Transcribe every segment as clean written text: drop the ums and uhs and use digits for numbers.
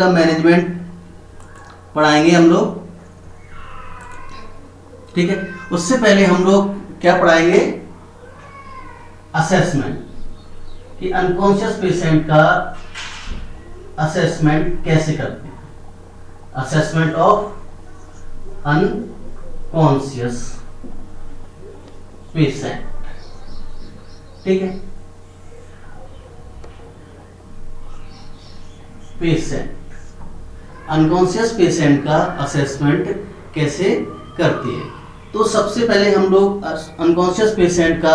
का मैनेजमेंट पढ़ाएंगे हम लोग, ठीक है। उससे पहले हम लोग क्या पढ़ाएंगे, असेसमेंट, कि अनकॉन्शियस पेशेंट का असेसमेंट कैसे करते हैं, असेसमेंट ऑफ अनकॉन्शियस पेशेंट, ठीक है। पेशेंट, अनकॉन्शियस पेशेंट का असेसमेंट कैसे करती है। तो सबसे पहले हम लोग अनकॉन्शियस पेशेंट का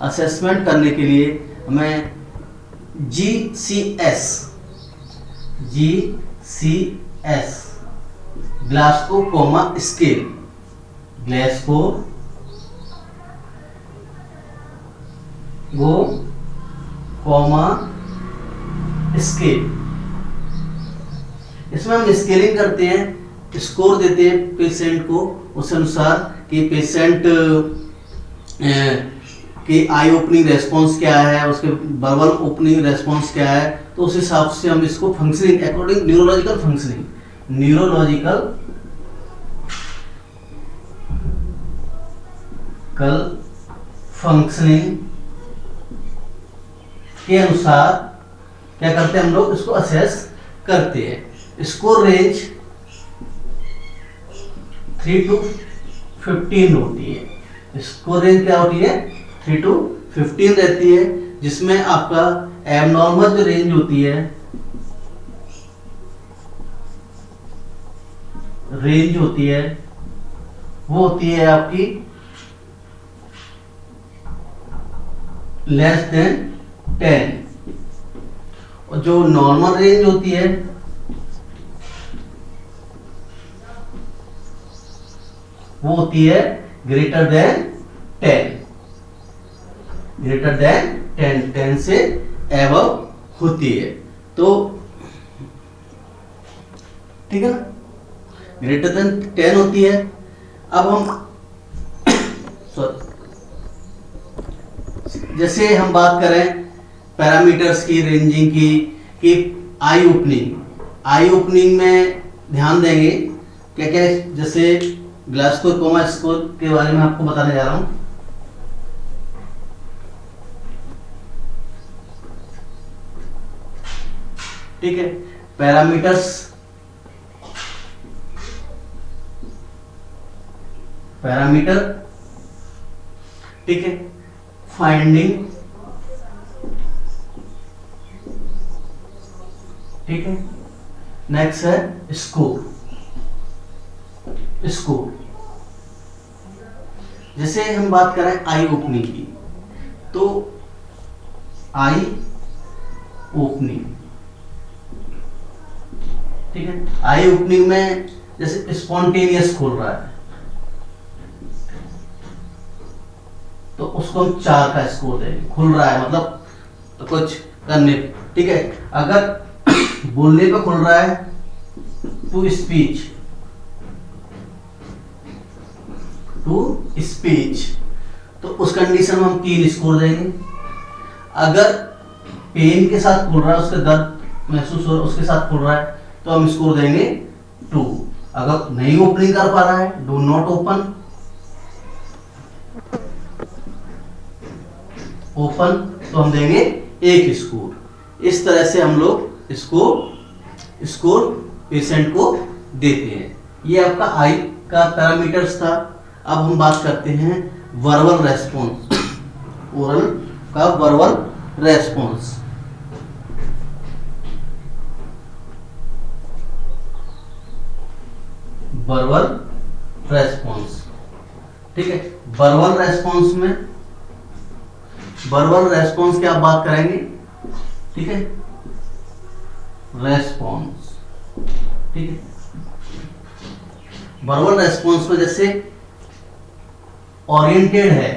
असेसमेंट करने के लिए हमें GCS ग्लासको coma scale, ग्लासको coma scale, इसमें हम स्केलिंग करते हैं, स्कोर देते हैं पेशेंट को, उस अनुसार कि पेशेंट कि आई ओपनिंग रेस्पॉन्स क्या है, उसके वर्बल ओपनिंग रेस्पॉन्स क्या है, तो उस हिसाब से हम इसको फंक्शनिंग अकॉर्डिंग न्यूरोलॉजिकल फंक्शनिंग के अनुसार क्या करते हैं हम लोग, इसको असेस करते हैं। स्कोर रेंज 3 to 15 होती है। स्कोर रेंज क्या होती है, 3 to 15 रहती है, जिसमें आपका एबनॉर्मल जो रेंज होती है, वो होती है आपकी लेस देन 10, और जो नॉर्मल रेंज होती है वो होती है ग्रेटर देन 10, 10 से एबव होती है। तो ठीक है ना, ग्रेटर देन 10 होती है। अब हम जैसे हम बात करें पैरामीटर्स की, रेंजिंग की, कि आई ओपनिंग में ध्यान देंगे क्या क्या, जैसे ग्लासको कोमा स्कोर के बारे में आपको बताने जा रहा हूं। ठीक है, पैरामीटर, ठीक है, फाइंडिंग, ठीक है, नेक्स्ट है स्कोर। जैसे हम बात करें आई ओपनिंग की, तो आई ओपनिंग, ठीक है, आई ओपनिंग में जैसे स्पॉन्टेनियस खोल रहा है तो उसको हम 4 का स्कोर देंगे। खुल रहा है मतलब तो कुछ करने, ठीक है। अगर बोलने पे खुल रहा है टू स्पीच, तो उस कंडीशन में हम 3 स्कोर देंगे। अगर पेन के साथ खुल रहा है, उसका दर्द महसूस हो रहा है, उसके साथ खुल रहा है, तो हम स्कोर देंगे 2। अगर नहीं ओपनिंग कर पा रहा है, डू नॉट ओपन, तो हम देंगे 1 स्कोर। इस तरह से हम लोग स्कोर पेशेंट को देते हैं। ये आपका आई का पैरामीटर्स था। अब हम बात करते हैं वर्बल रेस्पॉन्स, ओरल का वर्बल रेस्पॉन्स। ठीक है, वर्बल रेस्पॉन्स की आप बात करेंगे, ठीक है, रेस्पॉन्स, ठीक है। वर्बल रेस्पॉन्स में जैसे ओरिएंटेड है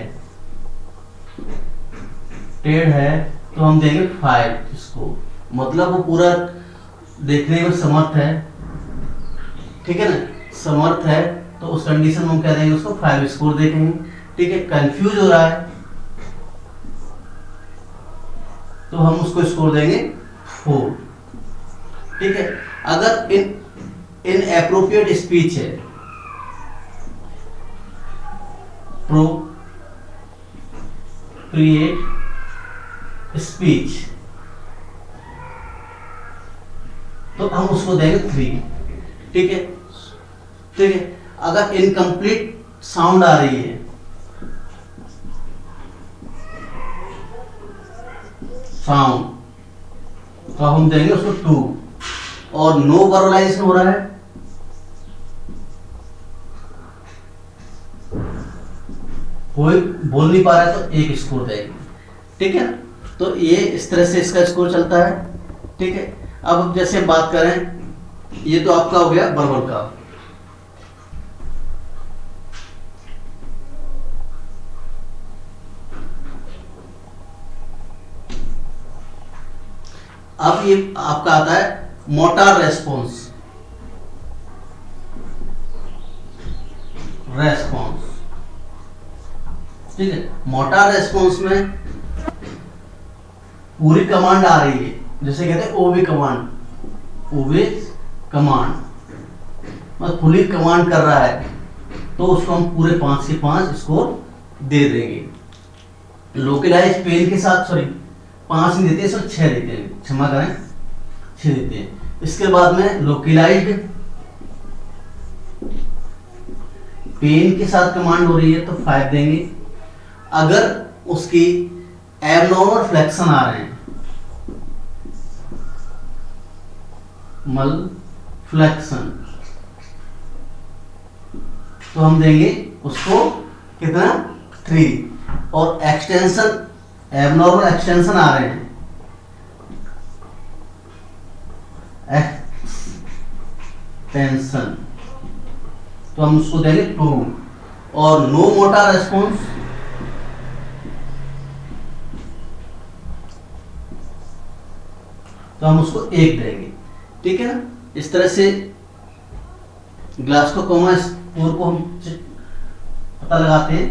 तो हम देंगे 5 स्कोर, मतलब वो पूरा देखने में समर्थ है, ठीक है ना, समर्थ है, तो उस कंडीशन में हम कह देंगे उसको 5 स्कोर देंगे। ठीक है, कंफ्यूज हो रहा है तो हम उसको स्कोर देंगे 4। ठीक है, अगर इन एप्रोप्रिएट स्पीच है, प्रोप्रिएट स्पीच, तो हम उसको देंगे 3। ठीक है, ठीक है। अगर इनकम्प्लीट साउंड आ रही है, साउंड, तो हम देंगे उसको 2। और नो वर्बलाइजेशन हो रहा है, कोई बोल नहीं पा रहा है, तो 1 स्कोर देंगे। ठीक है, तो ये इस तरह से इसका स्कोर चलता है। ठीक है, अब जैसे बात करें, ये तो आपका हो गया वर्बल का। अब ये आपका आता है मोटार रेस्पॉन्स। ठीक है, मोटार रेस्पॉन्स में पूरी कमांड आ रही है, जैसे कहते हैं ओबे कमांड, मतलब फुली कमांड कर रहा है, तो उसको हम पूरे 5 के 5 स्कोर दे देंगे। लोकलाइज पेन के साथ, सॉरी 5 नहीं देते, सिर्फ 6 देते हैं, क्षमा करें, 6 देते हैं। इसके बाद में लोकलाइज्ड पेन के साथ कमांड हो रही है, तो 5 देंगे। अगर उसकी एबनॉर्मल फ्लेक्शन आ रहे हैं, मल फ्लेक्शन, तो हम देंगे उसको कितना 3। और एक्सटेंशन, एबनॉर्मल एक्सटेंशन आ रहे हैं, एक्सटेंशन, तो हम उसको देंगे 2। और नो मोटार रेस्पॉन्स, तो हम उसको 1 देंगे। ठीक है ना, इस तरह से ग्लास्कोकोमा स्कोर को हम पता लगाते हैं।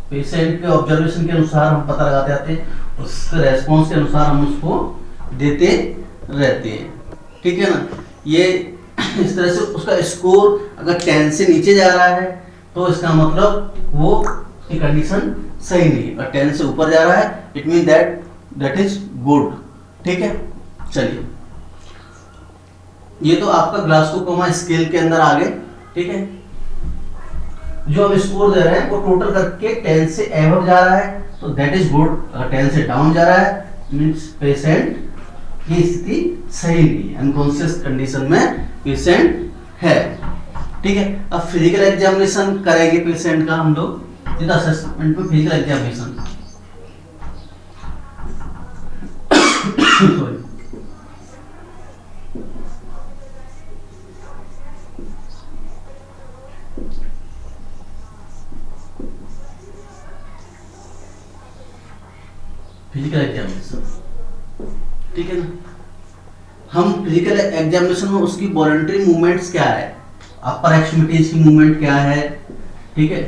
पेशेंट के ऑब्जर्वेशन के अनुसार हम पता लगाते आते हैं, उसके रेस्पॉन्स के अनुसार हम उसको देते रहते हैं। ठीक है ना, ये इस तरह से उसका स्कोर अगर 10 से नीचे जा रहा है, तो इसका मतलब वो की कंडीशन सही नहीं है, और 10 से ऊपर जा रहा है, it mean that is good. ठीक है, चलिए, ये तो आपका ग्लास्कोकोमा स्केल के अंदर आ गए। ठीक है, जो हम स्कोर दे रहे हैं वो टोटल करके 10 से एबव जा रहा है, तो दैट इज गुड। अगर 10 से डाउन जा रहा है, मींस पेशेंट की स्थिति सही नहीं है, अनकॉन्शियस कंडीशन में पेशेंट है। ठीक है, अब फिजिकल एग्जामिनेशन करेंगे पेशेंट का हम लोग, असेसमेंट में फिजिकल एग्जामिनेशन। फिजिकल एग्जामिनेशन, ठीक है ना, हम फिजिकल एग्जामिनेशन में उसकी वॉलंटरी मूवमेंट्स क्या है, अपर एक्सट्रीमिटीज की मूवमेंट क्या है, ठीक है,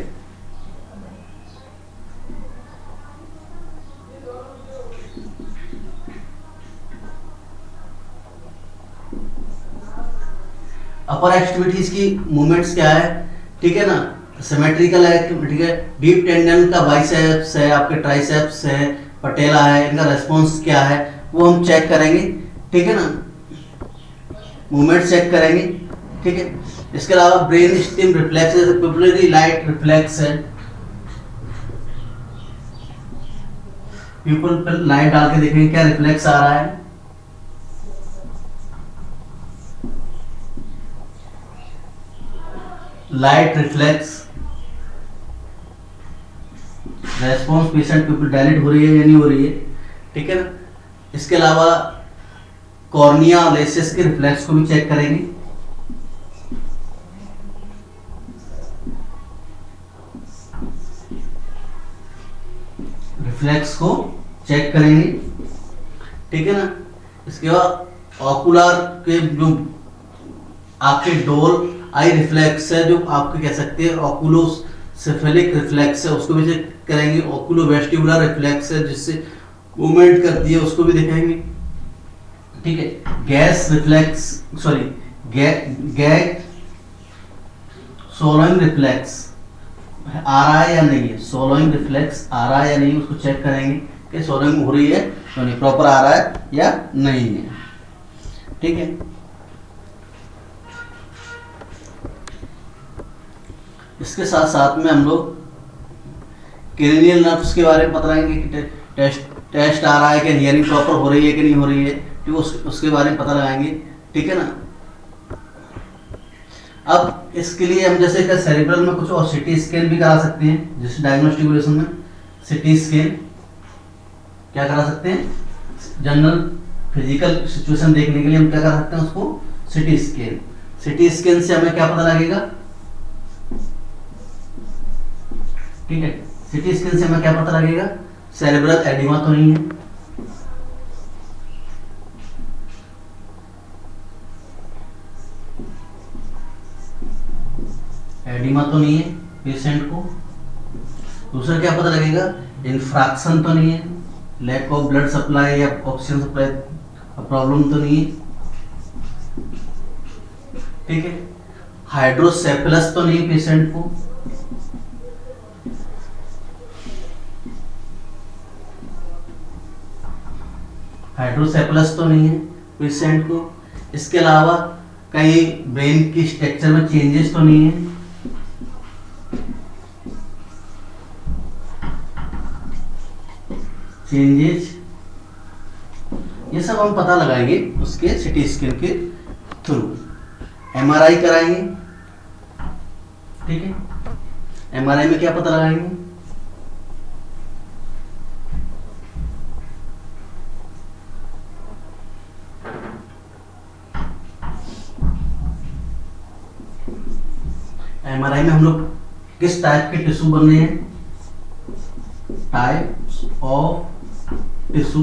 अपर एक्सट्रीमिटीज की मूवमेंट्स क्या है, ठीक है ना, सिमेट्रिकल है, ठीक है, डीप टेंडन का बाइसेप्स है, आपके ट्राइसेप्स है, पटेला है, इनका रेस्पॉन्स क्या है वो हम चेक करेंगे। ठीक है ना, मूवमेंट चेक करेंगे। ठीक है, इसके अलावा ब्रेन स्टिम रिफ्लेक्स है, पिपुलरी लाइट रिफ्लेक्स है, पीपल पर लाइट डाल के देखेंगे क्या रिफ्लेक्स आ रहा है। Light reflex response patient people dilate हो रही है या नहीं हो रही है। ठीक है ना, इसके अलावा कॉर्निया और लेसेस के रिफ्लेक्स को भी चेक करेंगे। रिफ्लेक्स को चेक करेंगे। ठीक है ना, इसके बाद ऑकुलर के जो आपके डोल आई रिफ्लेक्स है, जो आपके कह सकते हैं ऑकुलोसेफेलिक रिफ्लेक्स है, उसको भी चेक करेंगे। ऑकुलोवेस्टिबुलर रिफ्लेक्स है जिससे मूवमेंट करती है, उसको भी दिखाएंगे। ठीक है, gas reflex sorry gag swallowing reflex आ रहा है या नहीं है, सोलोइंग रिफ्लेक्स आ रहा है या नहीं, उसको चेक करेंगे कि सोलोइंग हो रही है तो नहीं, प्रॉपर आ रहा है या नहीं है। ठीक है, इसके साथ साथ में हम लोग क्रेनियल नर्व्स के बारे में पता लगाएंगे कि टेस्ट आ रहा है कि हियरिंग प्रॉपर हो रही है कि नहीं हो रही है, ठीक, उसके बारे में पता लगाएंगे। ठीक है ना। अब इसके लिए हम जैसे कि सेरिब्रल में कुछ और सीटी स्कैन भी करा सकते हैं, जैसे डायग्नोस्टिक इवैल्यूएशन में सीटी स्कैन क्या करा सकते हैं, जनरल फिजिकल सिचुएशन देखने के लिए हम क्या करा सकते हैं उसको, सीटी स्कैन। सीटी स्कैन से हमें क्या पता लगेगा, ठीक है, सीटी स्कैन से हमें क्या पता लगेगा, सेरेब्रल एडिमा तो नहीं है, एडिमा तो नहीं है पेशेंट को। दूसरा क्या पता लगेगा, इन्फ्रैक्शन तो नहीं है, लैक ऑफ ब्लड सप्लाई या ऑक्सीजन सप्लाई प्रॉब्लम तो नहीं है। ठीक है, हाइड्रोसेफलस तो नहीं पेशेंट को, हाइड्रोसेफलस तो नहीं है पेशेंट को। इसके अलावा कहीं ब्रेन की स्ट्रक्चर में चेंजेस तो नहीं है, चेंजेस, ये सब हम पता लगाएंगे उसके सीटी स्कैन के थ्रू। एमआरआई कराएंगे। ठीक है, एमआरआई में क्या पता लगाएंगे, एमआरआई में हम लोग किस टाइप के टिश्यू बन रहे हैं, टाइप्स ऑफ टिश्यू।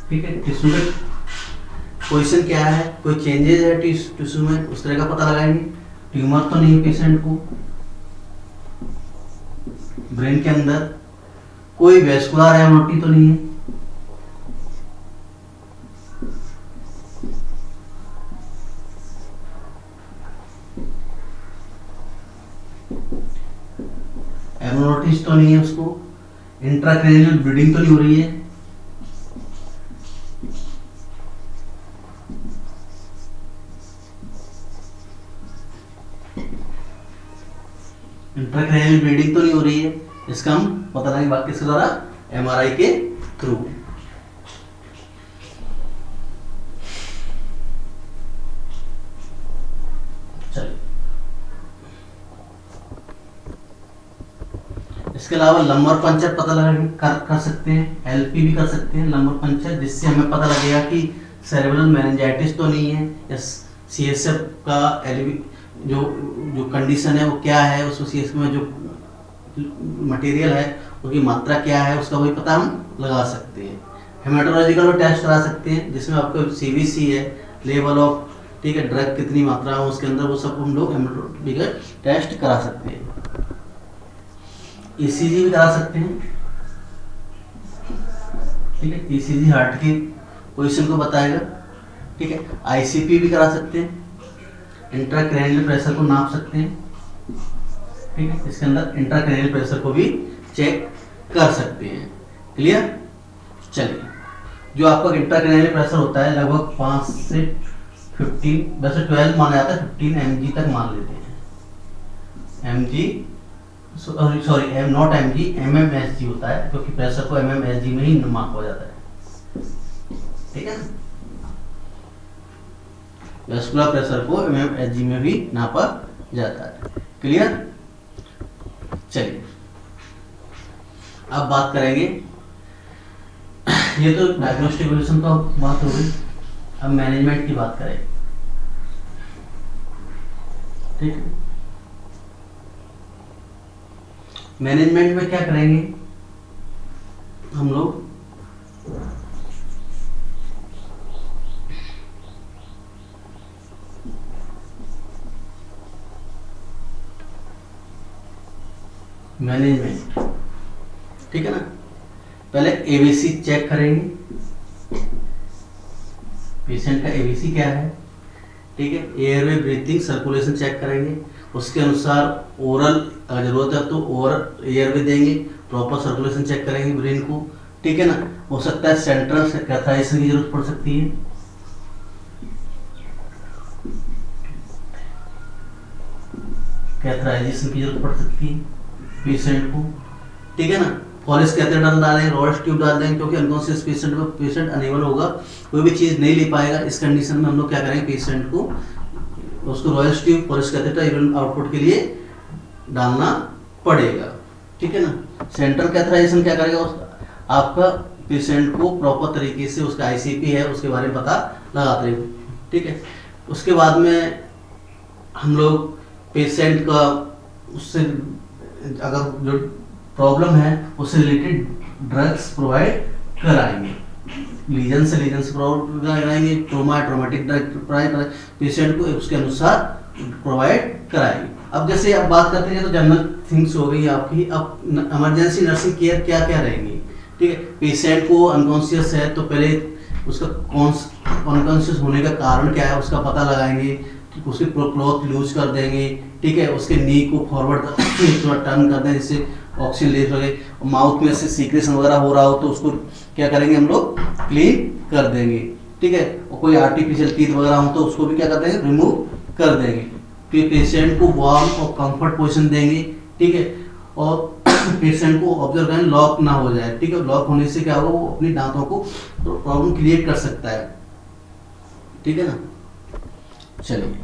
ठीक है, टिश्यू का पोजीशन क्या है, कोई चेंजेस है टिश्यू में, उस तरह का पता लगाएंगे। ट्यूमर तो नहीं पेशेंट को, ब्रेन के अंदर कोई वेस्कुलर एब्नॉर्मलिटी तो नहीं है, एब्नॉर्मलिटीज तो नहीं है उसको, इंट्राक्रैनियल ब्लीडिंग तो नहीं हो रही है, इंट्राक्रैनियल ब्लीडिंग तो नहीं हो रही है। इसका हम पता लगाएंगे बाकी किसके द्वारा, एमआरआई के थ्रू। चलिए, इसके अलावा लंबर पंचर पता लगा कर सकते हैं, एलपी भी कर सकते हैं लंबर पंचर, जिससे हमें पता लगेगा कि सेरेब्रल मेनिंजाइटिस तो नहीं है, या सीएसएफ का जो जो कंडीशन है वो क्या है, उसको सीएसएफ में जो मटेरियल है उसकी मात्रा क्या है, उसका वही पता हम लगा सकते हैं। हेमेटोलॉजिकल टेस्ट करा सकते हैं, जिसमें आपको सीबीसी है, लेवल ऑफ, ठीक है, ड्रग कितनी मात्रा है उसके अंदर, वो सब हम लोग हेमेटोलॉजिकल टेस्ट करा सकते हैं। ईसीजी भी करा सकते हैं। ठीक है, ईसीजी हार्ट की पोजीशन को बताएगा। ठीक है, आईसीपी भी करा सकते हैं, इंट्राक्रैनियल प्रेशर को नाप सकते हैं। ठीक है, इसके अंदर इंट्राक्रैनियल प्रेशर को भी चेक कर सकते हैं। क्लियर। चलिए, जो आपका इंट्राक्रैनियल प्रेशर होता है लगभग 5 से 15, वैसे 12 माना जाता है, 15 mg तक मान लेते हैं। mg sorry not mg, mmSg होता है, क्योंकि प्रेशर को mmSg में ही मापा जाता है। ठीक है, वेस्कुलर प्रेशर को mmSg में भी नापा जाता है। क्लियर। चलिए, अब बात करेंगे, ये तो डायग्नोस्टिक इवैल्यूएशन का बात हो गई, अब मैनेजमेंट की बात करें। ठीक है, मैनेजमेंट में क्या करेंगे हम लोग, मैनेजमेंट, ठीक है ना, पहले एबीसी चेक करेंगे। पेशेंट का एबीसी क्या है, ठीक है। एयरवे, ब्रीथिंग, सर्कुलेशन चेक करेंगे, उसके अनुसार ओरल अगर जरूरत है तो ओरल एयरवे देंगे, प्रॉपर सर्कुलेशन चेक करेंगे ब्रेन को, ठीक है ना। हो सकता है सेंट्रल कैथराइजेशन की जरूरत पड़ सकती है, कैथराइजेशन की जरूरत पड़ सकती है पेशेंट को, ठीक है ना। फॉलिस कैथेटर डालें, रॉड ट्यूब डाल देंगे, क्योंकि अनकॉन्शियस पेशेंट अनेबल होगा, कोई भी चीज़ नहीं ले पाएगा। इस कंडीशन में हम लोग क्या करेंगे, पेशेंट को उसको royal tube, Foley catheter even output के लिए डालना पड़ेगा, ठीक है ना। सेंट्रल कैथराइजेशन क्या करेगा, आपका पेशेंट को प्रॉपर तरीके से उसका आईसीपी है उसके बारे में पता लगाते हैं, ठीक है। उसके बाद में हम लोग पेशेंट का उससे अगर जो प्रॉब्लम है उससे रिलेटेड ड्रग्स प्रोवाइड कराएंगे, लीजन से प्रोवाइड कराएंगे, ट्रोमेटिक ड्रग प्रोवाइड पेशेंट को उसके अनुसार प्रोवाइड कराएंगे। अब जैसे आप बात करते हैं तो जनरल थिंग्स हो गई आपकी। अब इमरजेंसी नर्सिंग केयर क्या क्या रहेंगी, ठीक है। पेशेंट को अनकॉन्शियस है तो पहले उसका अनकॉन्शियस होने का कारण क्या है उसका पता लगाएंगे, उसकी क्लॉथ लूज कर देंगे, ठीक है। उसके नी को फॉरवर्ड थोड़ा टर्न कर दें जिससे ऑक्सीजन ले सके, माउथ में से सीक्रेशन वगैरह हो रहा हो तो उसको क्या करेंगे हम लोग, क्लीन कर देंगे, ठीक है। और कोई आर्टिफिशियल टीथ वगैरह हो तो उसको भी क्या कर देंगे, रिमूव कर देंगे। फिर पेशेंट को वार्म और कंफर्ट पोजीशन देंगे, ठीक है। और पेशेंट को ऑब्जर्व करें लॉक ना हो जाए, ठीक है। लॉक होने से क्या होगा, वो अपनी दांतों को प्रॉब्लम क्रिएट कर सकता है, ठीक है ना। चलिए,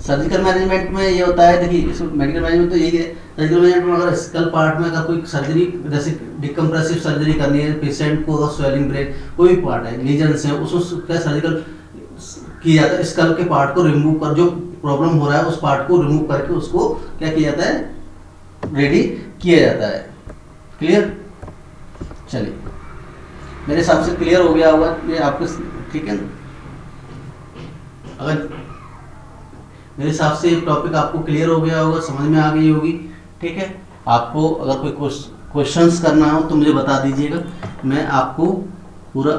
सर्जिकल मैनेजमेंट में ये होता है, देखिए मेडिकल मैनेजमेंट तो यही है। सर्जिकल मैनेजमेंट में अगर स्कल पार्ट में अगर कोई सर्जरी जैसे डिकम्प्रेसिव सर्जरी करनी है पेशेंट को, अगर स्वेलिंग ब्रेन कोई भी पार्ट है, लीजन्स है, उसको क्या सर्जिकल किया जाता है, स्कल के पार्ट को रिमूव कर, जो प्रॉब्लम हो रहा है उस पार्ट को रिमूव करके उसको क्या किया जाता है, रेडी किया जाता है। क्लियर, चलिए मेरे हिसाब से क्लियर हो गया होगा ये आपको, ठीक है ना। अगर मेरे हिसाब से टॉपिक आपको क्लियर हो गया होगा, समझ में आ गई होगी, ठीक है। आपको अगर कोई क्वेश्चंस करना हो तो मुझे बता दीजिएगा, मैं आपको पूरा